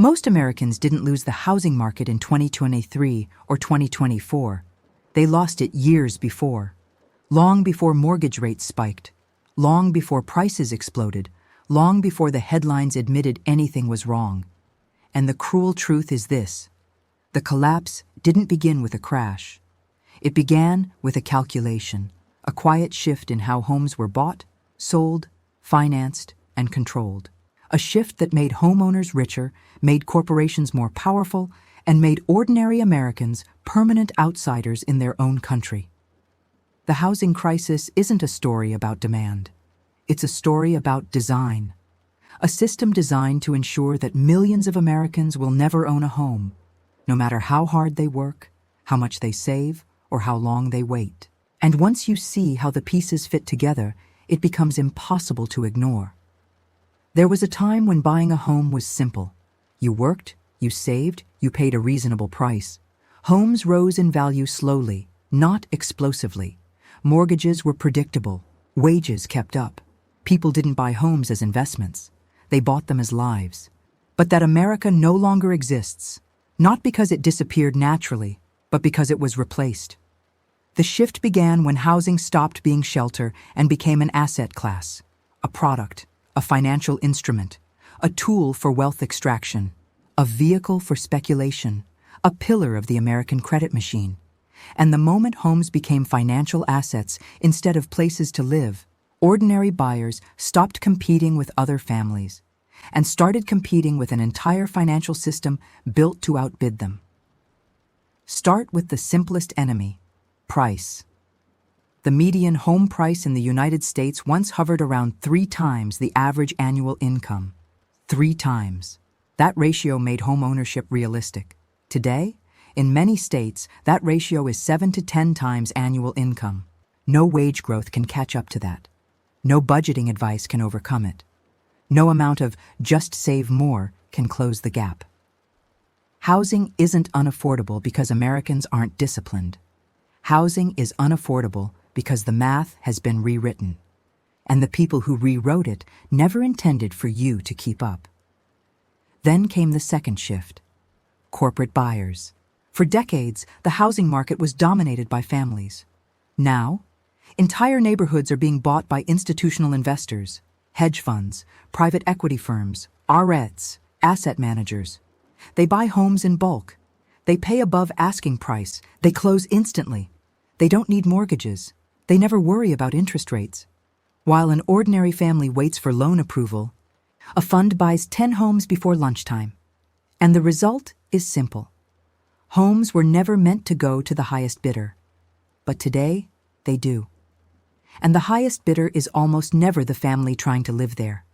Most Americans didn't lose the housing market in 2023 or 2024. They lost it years before. Long before mortgage rates spiked. Long before prices exploded. Long before the headlines admitted anything was wrong. And the cruel truth is this: the collapse didn't begin with a crash. It began with a calculation, a quiet shift in how homes were bought, sold, financed, and controlled. A shift that made homeowners richer, made corporations more powerful, and made ordinary Americans permanent outsiders in their own country. The housing crisis isn't a story about demand. It's a story about design. A system designed to ensure that millions of Americans will never own a home, no matter how hard they work, how much they save, or how long they wait. And once you see how the pieces fit together, it becomes impossible to ignore. There was a time when buying a home was simple. You worked, you saved, you paid a reasonable price. Homes rose in value slowly, not explosively. Mortgages were predictable. Wages kept up. People didn't buy homes as investments. They bought them as lives. But that America no longer exists, not because it disappeared naturally, but because it was replaced. The shift began when housing stopped being shelter and became an asset class, a product, a financial instrument, a tool for wealth extraction, a vehicle for speculation, a pillar of the American credit machine. And the moment homes became financial assets instead of places to live, ordinary buyers stopped competing with other families and started competing with an entire financial system built to outbid them. Start with the simplest enemy, price. The median home price in the United States once hovered around 3 times the average annual income. 3 times. That ratio made home ownership realistic. Today, in many states, that ratio is 7 to 10 times annual income. No wage growth can catch up to that. No budgeting advice can overcome it. No amount of just save more can close the gap. Housing isn't unaffordable because Americans aren't disciplined. Housing is unaffordable because the math has been rewritten, and the people who rewrote it never intended for you to keep up. Then came the second shift: corporate buyers. For decades, the housing market was dominated by families. Now, entire neighborhoods are being bought by institutional investors, hedge funds, private equity firms, REITs, asset managers. They buy homes in bulk. They pay above asking price. They close instantly. They don't need mortgages. They never worry about interest rates. While an ordinary family waits for loan approval, a fund buys 10 homes before lunchtime. And the result is simple. Homes were never meant to go to the highest bidder. But today, they do. And the highest bidder is almost never the family trying to live there.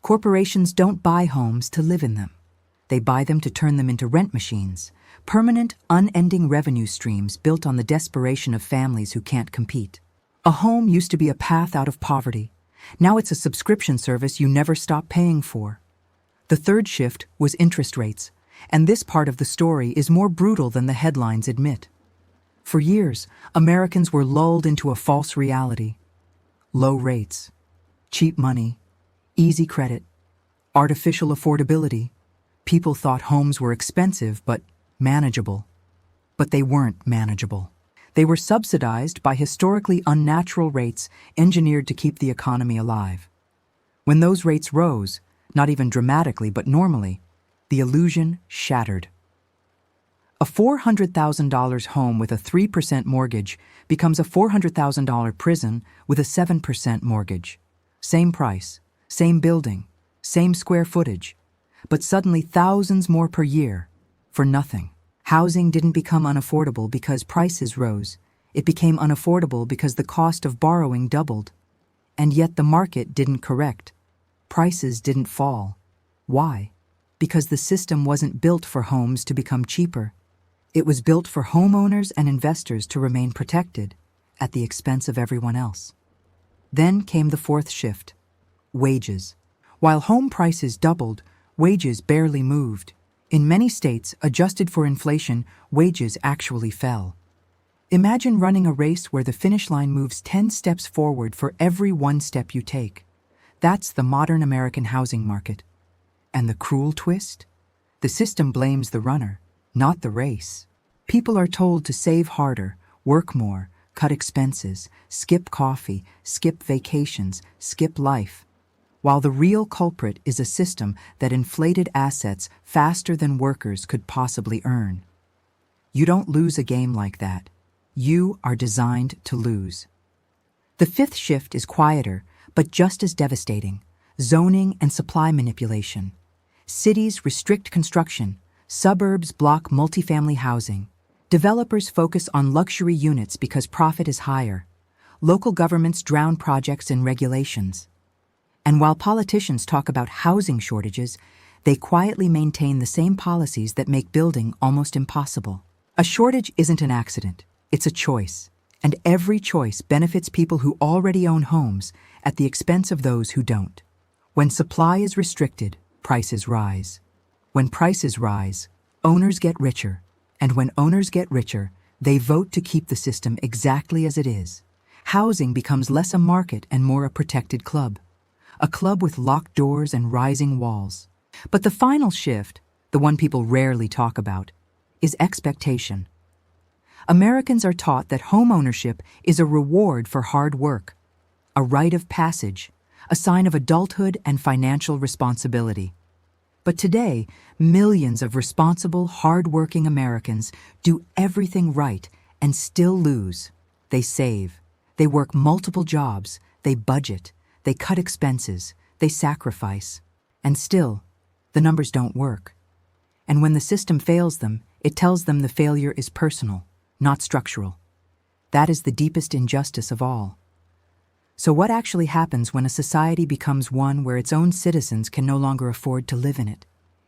Corporations don't buy homes to live in them. They buy them to turn them into rent machines, permanent, unending revenue streams built on the desperation of families who can't compete. A home used to be a path out of poverty. Now it's a subscription service you never stop paying for. The third shift was interest rates, and this part of the story is more brutal than the headlines admit. For years, Americans were lulled into a false reality. Low rates, cheap money, easy credit, artificial affordability. People thought homes were expensive but manageable. But they weren't manageable. They were subsidized by historically unnatural rates engineered to keep the economy alive. When those rates rose, not even dramatically but normally, the illusion shattered. A $400,000 home with a 3% mortgage becomes a $400,000 prison with a 7% mortgage. Same price, same building, same square footage, but suddenly thousands more per year for nothing. Housing didn't become unaffordable because prices rose. It became unaffordable because the cost of borrowing doubled. And yet the market didn't correct. Prices didn't fall. Why? Because the system wasn't built for homes to become cheaper. It was built for homeowners and investors to remain protected at the expense of everyone else. Then came the fourth shift: wages. While home prices doubled, wages barely moved. In many states, adjusted for inflation, wages actually fell. Imagine running a race where the finish line moves 10 steps forward for every 1 step you take. That's the modern American housing market. And the cruel twist? The system blames the runner, not the race. People are told to save harder, work more, cut expenses, skip coffee, skip vacations, skip life, while the real culprit is a system that inflated assets faster than workers could possibly earn. You don't lose a game like that. You are designed to lose. The fifth shift is quieter, but just as devastating: zoning and supply manipulation. Cities restrict construction, suburbs block multifamily housing. Developers focus on luxury units because profit is higher. Local governments drown projects in regulations. And while politicians talk about housing shortages, they quietly maintain the same policies that make building almost impossible. A shortage isn't an accident, it's a choice. And every choice benefits people who already own homes at the expense of those who don't. When supply is restricted, prices rise. When prices rise, owners get richer. And when owners get richer, they vote to keep the system exactly as it is. Housing becomes less a market and more a protected club. A club with locked doors and rising walls. But the final shift, the one people rarely talk about, is expectation. Americans are taught that homeownership is a reward for hard work, a rite of passage, a sign of adulthood and financial responsibility. But today, millions of responsible, hard-working Americans do everything right and still lose. They save. They work multiple jobs. They budget. They cut expenses. They sacrifice. And still, the numbers don't work. And when the system fails them, it tells them the failure is personal, not structural. That is the deepest injustice of all. So what actually happens when a society becomes one where its own citizens can no longer afford to live in it?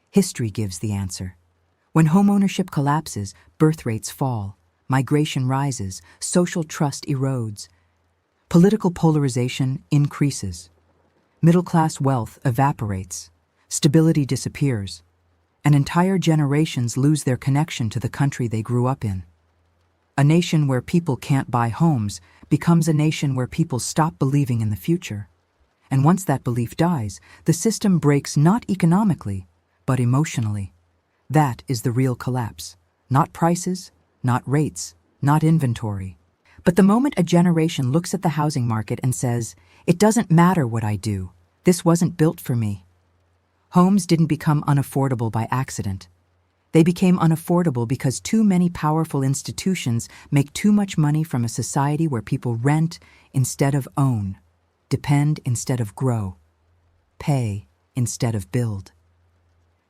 History gives the answer. When homeownership collapses, birth rates fall, migration rises, social trust erodes, political polarization increases, middle-class wealth evaporates, stability disappears, and entire generations lose their connection to the country they grew up in. A nation where people can't buy homes becomes a nation where people stop believing in the future. And once that belief dies, the system breaks not economically, but emotionally. That is the real collapse. Not prices, not rates, not inventory. But the moment a generation looks at the housing market and says, "It doesn't matter what I do, this wasn't built for me." Homes didn't become unaffordable by accident. They became unaffordable because too many powerful institutions make too much money from a society where people rent instead of own, depend instead of grow, pay instead of build.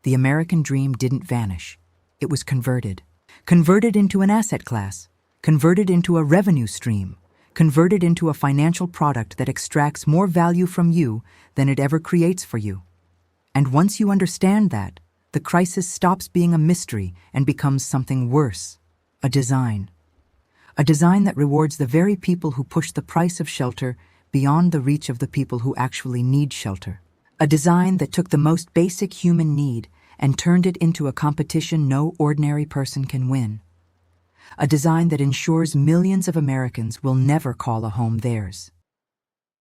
The American dream didn't vanish. It was converted. Converted into an asset class, converted into a revenue stream, converted into a financial product that extracts more value from you than it ever creates for you. And once you understand that, the crisis stops being a mystery and becomes something worse, a design. A design that rewards the very people who push the price of shelter beyond the reach of the people who actually need shelter. A design that took the most basic human need and turned it into a competition no ordinary person can win. A design that ensures millions of Americans will never call a home theirs.